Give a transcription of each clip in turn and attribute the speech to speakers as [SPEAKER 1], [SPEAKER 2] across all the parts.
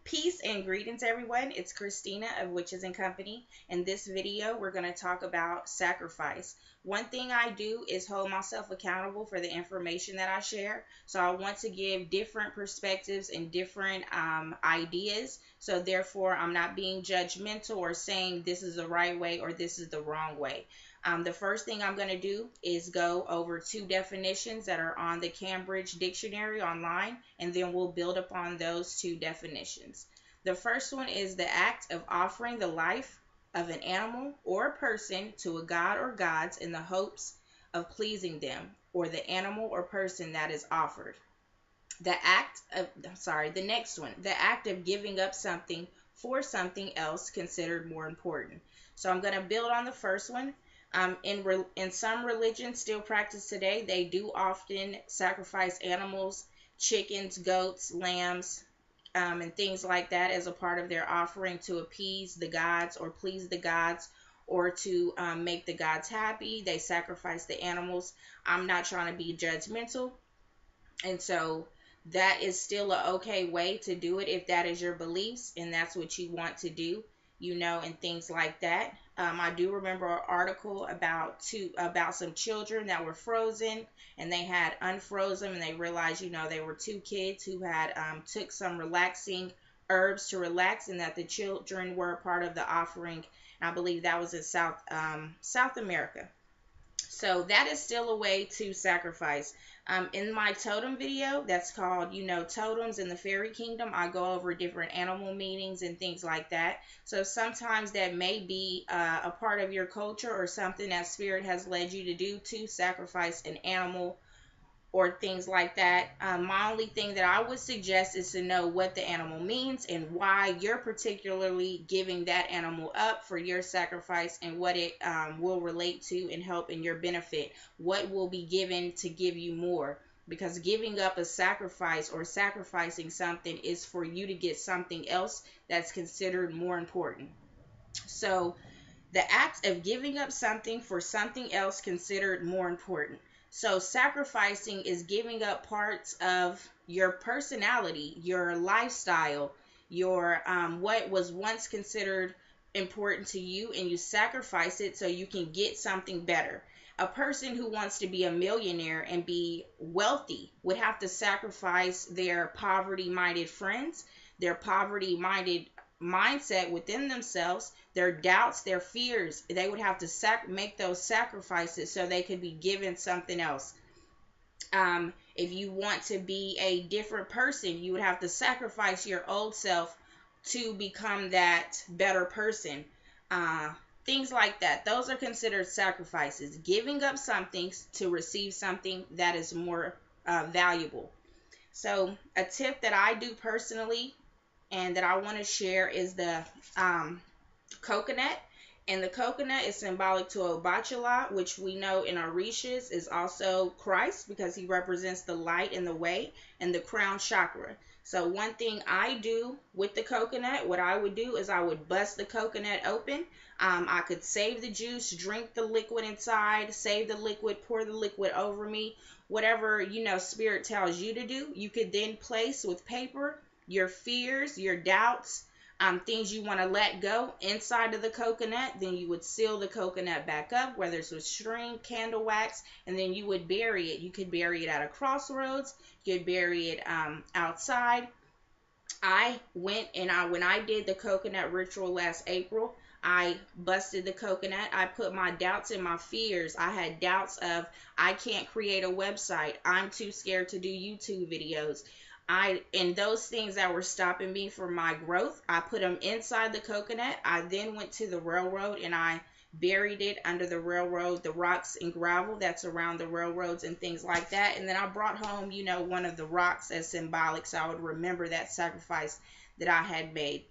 [SPEAKER 1] Peace and greetings, everyone. It's Christina of Witches and Company. In this video, we're going to talk about sacrifice. One thing I do is hold myself accountable for the information that I share. So I want to give different perspectives and different ideas. So therefore, I'm not being judgmental or saying this is the right way or this is the wrong way. The first thing I'm going to do is go over two definitions that are on the Cambridge Dictionary online, and then we'll build upon those two definitions. The first one is the act of offering the life of an animal or a person to a god or gods in the hopes of pleasing them or the animal or person that is offered. The next one, the act of giving up something for something else considered more important. So I'm going to build on the first one. In some religions still practiced today, they do often sacrifice animals, chickens, goats, lambs, and things like that as a part of their offering to appease the gods or please the gods or to make the gods happy. They sacrifice the animals. I'm not trying to be judgmental, and so that is still an okay way to do it if that is your beliefs and that's what you want to do, and things like that. I do remember an article about some children that were frozen, and they had unfrozen, and they realized, they were two kids who had took some relaxing herbs to relax, and that the children were a part of the offering. I believe that was in South America. So that is still a way to sacrifice. In my totem video, that's called, Totems in the Fairy Kingdom, I go over different animal meanings and things like that. So sometimes that may be a part of your culture or something that Spirit has led you to do, to sacrifice an animal or things like that. My only thing that I would suggest is to know what the animal means and why you're particularly giving that animal up for your sacrifice, and what it will relate to and help in your benefit. What will be given to give you more? Because giving up a sacrifice or sacrificing something is for you to get something else that's considered more important. So the act of giving up something for something else considered more important. So sacrificing is giving up parts of your personality, your lifestyle, your what was once considered important to you, and you sacrifice it so you can get something better. A person who wants to be a millionaire and be wealthy would have to sacrifice their poverty-minded friends, their poverty-minded mindset within themselves, their doubts, their fears. They would have to make those sacrifices so they could be given something else. If you want to be a different person, you would have to sacrifice your old self to become that better person. Things like that. Those are considered sacrifices. Giving up something to receive something that is more valuable. So a tip that I do personally and that I want to share is the coconut. And the coconut is symbolic to Obachala, which we know in Orishas is also Christ, because he represents the light and the way, and the crown chakra. So one thing I do with the coconut, what I would do is I would bust the coconut open. I could save the juice, drink the liquid inside, save the liquid, pour the liquid over me. Whatever, Spirit tells you to do, you could then place with paper your fears, your doubts, things you want to let go inside of the coconut. Then you would seal the coconut back up, whether it's with string, candle wax, and then you would bury it. You could bury it at a crossroads. You could bury it outside. I went and when I did the coconut ritual last April, I busted the coconut. I put my doubts and my fears. I had doubts of, I can't create a website. I'm too scared to do YouTube videos. And those things that were stopping me from my growth, I put them inside the coconut. I then went to the railroad and I buried it under the railroad, the rocks and gravel that's around the railroads and things like that. And then I brought home, one of the rocks as symbolic, so I would remember that sacrifice that I had made.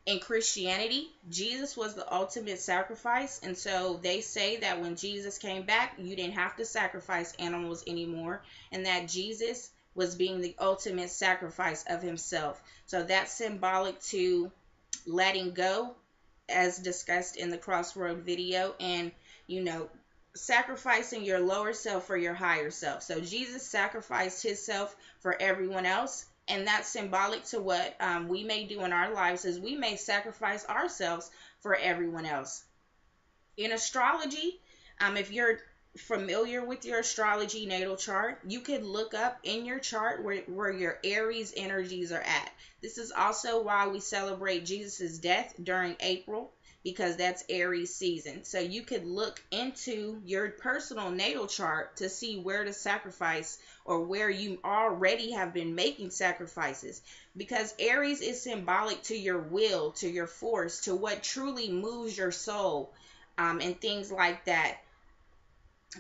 [SPEAKER 1] In Christianity, Jesus was the ultimate sacrifice, and so they say that when Jesus came back, you didn't have to sacrifice animals anymore, and that Jesus was being the ultimate sacrifice of himself. So that's symbolic to letting go, as discussed in the Crossroad video, and sacrificing your lower self for your higher self. So Jesus sacrificed himself for everyone else. And that's symbolic to what we may do in our lives, is we may sacrifice ourselves for everyone else. In astrology, if you're familiar with your astrology natal chart, you could look up in your chart where your Aries energies are at. This is also why we celebrate Jesus' death during April, because that's Aries season. So you could look into your personal natal chart to see where to sacrifice, or where you already have been making sacrifices, because Aries is symbolic to your will, to your force, to what truly moves your soul, and things like that.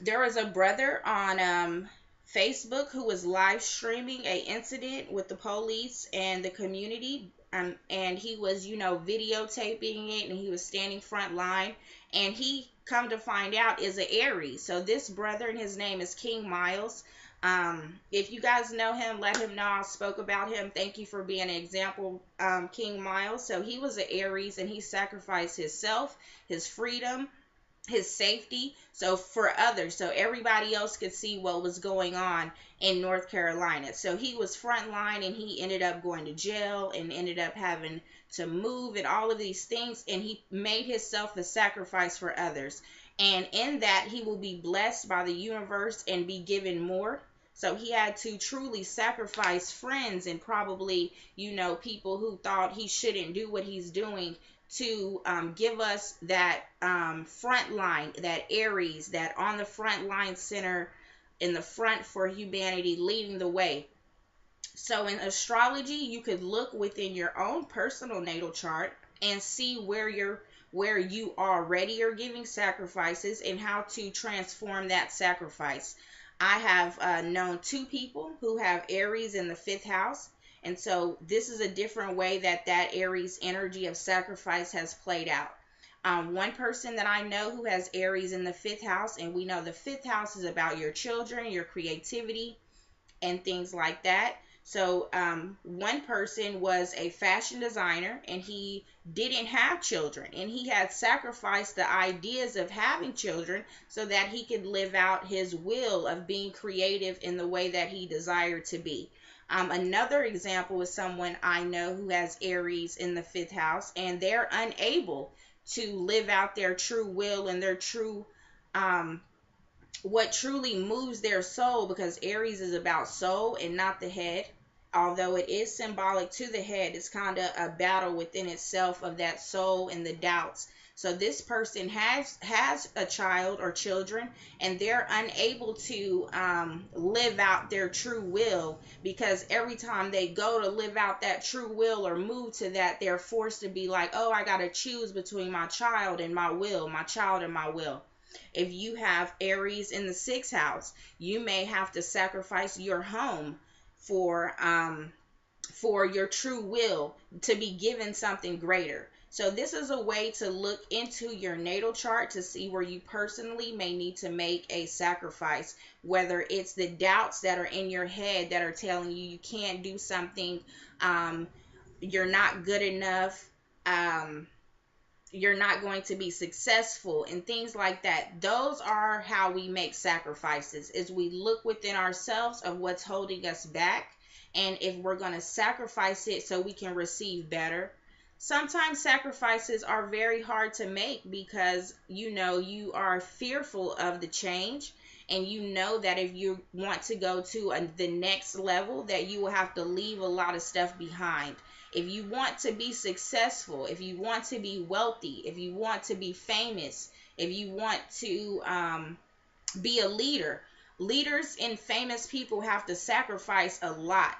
[SPEAKER 1] There was a brother on Facebook who was live streaming a incident with the police and the community, and he was, videotaping it, and he was standing front line, and he, come to find out, is a Aries. So this brother, and his name is King Miles. If you guys know him, let him know I spoke about him. Thank you for being an example, King Miles. So he was an Aries, and he sacrificed himself, his freedom, his safety, so for others, so everybody else could see what was going on in North Carolina. So he was front line, and he ended up going to jail and ended up having to move and all of these things, and he made himself a sacrifice for others, and in that he will be blessed by the universe and be given more. So he had to truly sacrifice friends, and probably, people who thought he shouldn't do what he's doing, to give us that front line, that Aries, that on the front line center, in the front for humanity, leading the way. So in astrology, you could look within your own personal natal chart and see where you already are giving sacrifices, and how to transform that sacrifice. I have known two people who have Aries in the fifth house. And so this is a different way that Aries energy of sacrifice has played out. One person that I know who has Aries in the fifth house, and we know the fifth house is about your children, your creativity, and things like that. So one person was a fashion designer, and he didn't have children, and he had sacrificed the ideas of having children so that he could live out his will of being creative in the way that he desired to be. Another example is someone I know who has Aries in the fifth house, and they're unable to live out their true will and their true, what truly moves their soul, because Aries is about soul and not the head. Although it is symbolic to the head, it's kind of a battle within itself of that soul and the doubts. So this person has a child or children, and they're unable to live out their true will, because every time they go to live out that true will or move to that, they're forced to be like, oh, I got to choose between my child and my will, my child and my will. If you have Aries in the sixth house, you may have to sacrifice your home for your true will, to be given something greater. So this is a way to look into your natal chart to see where you personally may need to make a sacrifice, whether it's the doubts that are in your head that are telling you you can't do something, you're not good enough, you're not going to be successful, and things like that. Those are how we make sacrifices, is we look within ourselves of what's holding us back, and if we're going to sacrifice it so we can receive better. Sometimes sacrifices are very hard to make, because you are fearful of the change, and you know that if you want to go to the next level, that you will have to leave a lot of stuff behind. If you want to be successful, if you want to be wealthy, if you want to be famous, if you want to be a leader, leaders and famous people have to sacrifice a lot.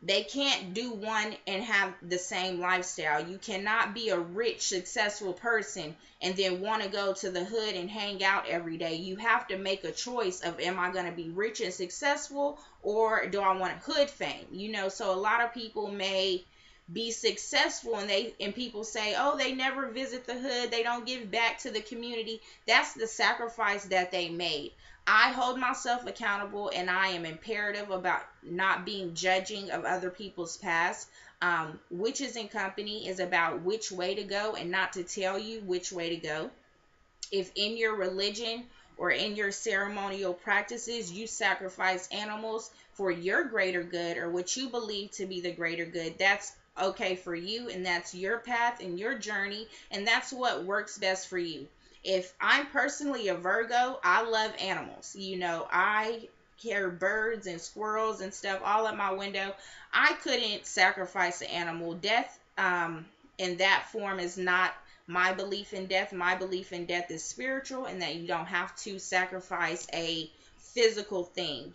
[SPEAKER 1] They can't do one and have the same lifestyle. You cannot be a rich, successful person and then want to go to the hood and hang out every day. You have to make a choice of, am I going to be rich and successful, or do I want hood fame? So a lot of people may be successful, and people say, oh, they never visit the hood, they don't give back to the community. That's the sacrifice that they made. I hold myself accountable, and I am imperative about not being judging of other people's past. Witches and Company is about which way to go, and not to tell you which way to go. If in your religion or in your ceremonial practices, you sacrifice animals for your greater good or what you believe to be the greater good, that's okay for you, and that's your path and your journey, and that's what works best for you. If I'm personally a Virgo, I love animals. I hear birds and squirrels and stuff all at my window. I couldn't sacrifice an animal. Death, in that form, is not my belief in death. My belief in death is spiritual, and that you don't have to sacrifice a physical thing.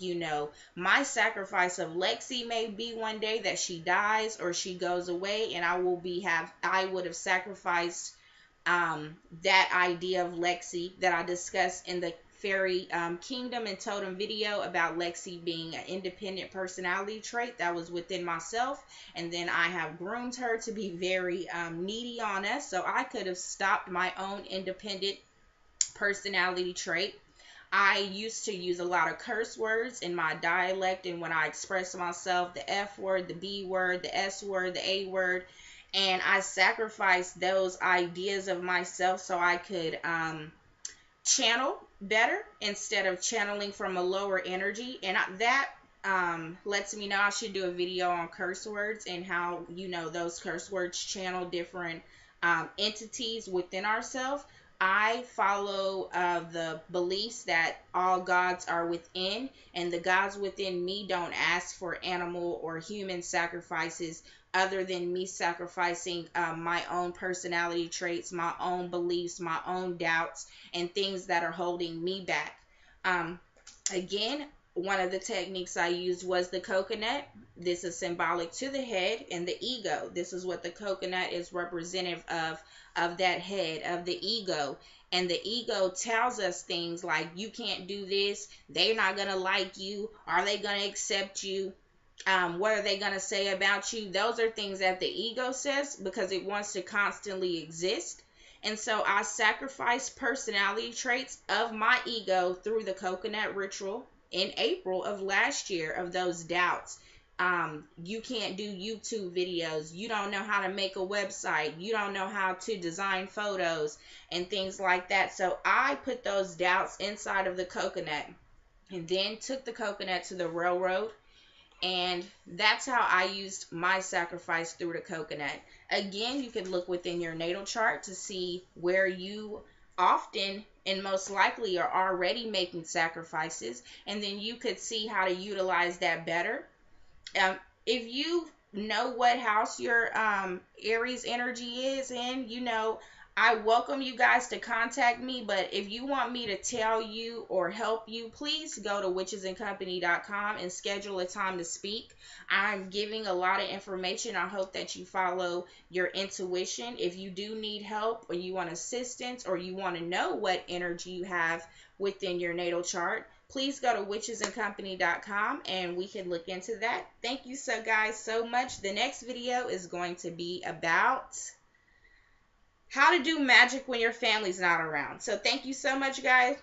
[SPEAKER 1] My sacrifice of Lexi may be one day that she dies or she goes away, and I would have sacrificed that idea of Lexi that I discussed in the fairy kingdom and totem video about Lexi being an independent personality trait that was within myself, and then I have groomed her to be very needy on us, so I could have stopped my own independent personality trait. I used to use a lot of curse words in my dialect, and when I express myself, the F word, the B word, the S word, the A word, and I sacrificed those ideas of myself so I could channel better instead of channeling from a lower energy. And that lets me know I should do a video on curse words and how those curse words channel different entities within ourselves. I follow the beliefs that all gods are within, and the gods within me don't ask for animal or human sacrifices other than me sacrificing my own personality traits, my own beliefs, my own doubts, and things that are holding me back. Again, one of the techniques I used was the coconut. This is symbolic to the head and the ego. This is what the coconut is representative of that head, of the ego. And the ego tells us things like, you can't do this, they're not going to like you, are they going to accept you? What are they going to say about you? Those are things that the ego says because it wants to constantly exist. And so I sacrificed personality traits of my ego through the coconut ritual in April of last year, of those doubts. You can't do YouTube videos. You don't know how to make a website. You don't know how to design photos and things like that. So I put those doubts inside of the coconut and then took the coconut to the railroad. And that's how I used my sacrifice through the coconut. Again, you could look within your natal chart to see where you often and most likely are already making sacrifices, and then you could see how to utilize that better. If you know what house your Aries energy is in, I welcome you guys to contact me, but if you want me to tell you or help you, please go to witchesandco.com and schedule a time to speak. I'm giving a lot of information. I hope that you follow your intuition. If you do need help or you want assistance or you want to know what energy you have within your natal chart, please go to witchesandco.com and we can look into that. Thank you guys so much. The next video is going to be about how to do magic when your family's not around. So thank you so much, guys.